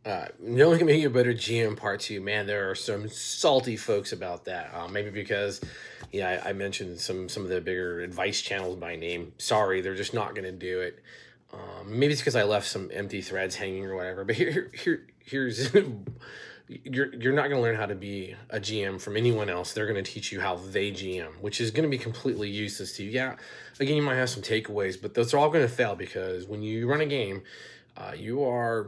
No one's gonna make you a better GM part two. Man, there are some salty folks about that. Maybe because, yeah, I mentioned some of the bigger advice channels by name. Sorry, they're just not gonna do it. Maybe it's because I left some empty threads hanging or whatever. But here's you're not gonna learn how to be a GM from anyone else. They're gonna teach you how they GM, which is gonna be completely useless to you. Yeah, again, you might have some takeaways, but those are all gonna fail because when you run a game, you are,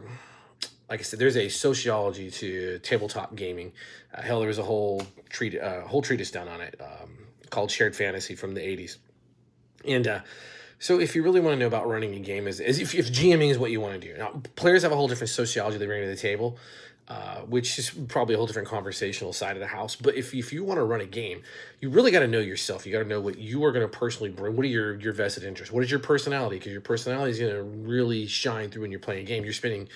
like I said, there's a sociology to tabletop gaming. Hell, there was a whole treatise done on it, called Shared Fantasy from the '80s. And so if you really want to know about running a game, is if GMing is what you want to do. Now, players have a whole different sociology they bring to the table, which is probably a whole different conversational side of the house. But if you want to run a game, you really got to know yourself. You got to know what you are going to personally bring. What are your vested interests? What is your personality? Because your personality is going to really shine through when you're playing a game. You're spending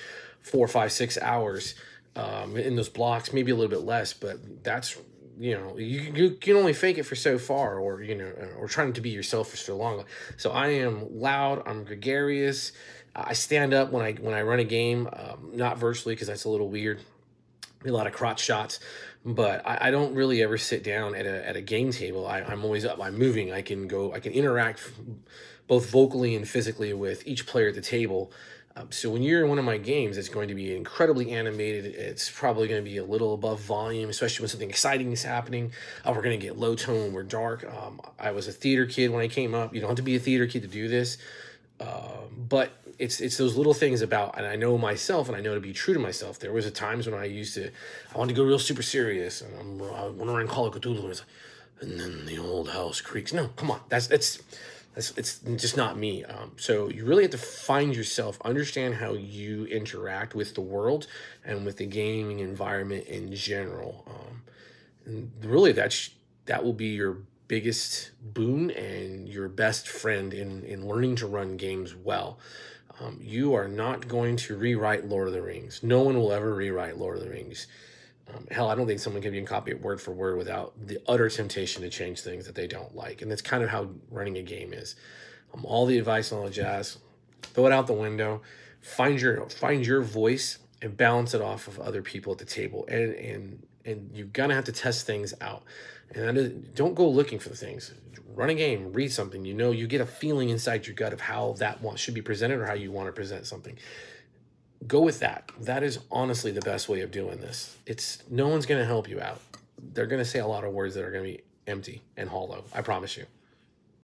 4, 5, 6 hours in those blocks, maybe a little bit less, but that's, you can only fake it for so far, or or trying to be yourself for so long. So I am loud, I'm gregarious, I stand up when I run a game, not virtually because that's a little weird, a lot of crotch shots, but I don't really ever sit down at a game table. I'm always up, I'm moving, I can interact both vocally and physically with each player at the table. So when you're in one of my games, it's going to be incredibly animated. It's probably going to be a little above volume, especially when something exciting is happening. We're going to get low tone, we're dark. I was a theater kid when I came up. You don't have to be a theater kid to do this. But it's those little things about, and I know myself, and I know to be true to myself. There was a times when I wanted to go real super serious, and when we're in Call of Cthulhu, it's like, and then the old house creaks. No, come on, it's just not me. So you really have to find yourself, understand how you interact with the world and with the gaming environment in general. And really, that will be your biggest boon and your best friend in learning to run games well. You are not going to rewrite Lord of the Rings. No one will ever rewrite Lord of the Rings. Hell, I don't think someone can even copy it word for word without the utter temptation to change things that they don't like. And that's kind of how running a game is. All the advice and all the jazz, throw it out the window. Find your voice and balance it off of other people at the table. And you're gonna have to test things out. And don't go looking for the things. Run a game, read something. You get a feeling inside your gut of how that should be presented or how you want to present something. Go with that. That is honestly the best way of doing this. No one's going to help you out. They're going to say a lot of words that are going to be empty and hollow. I promise you.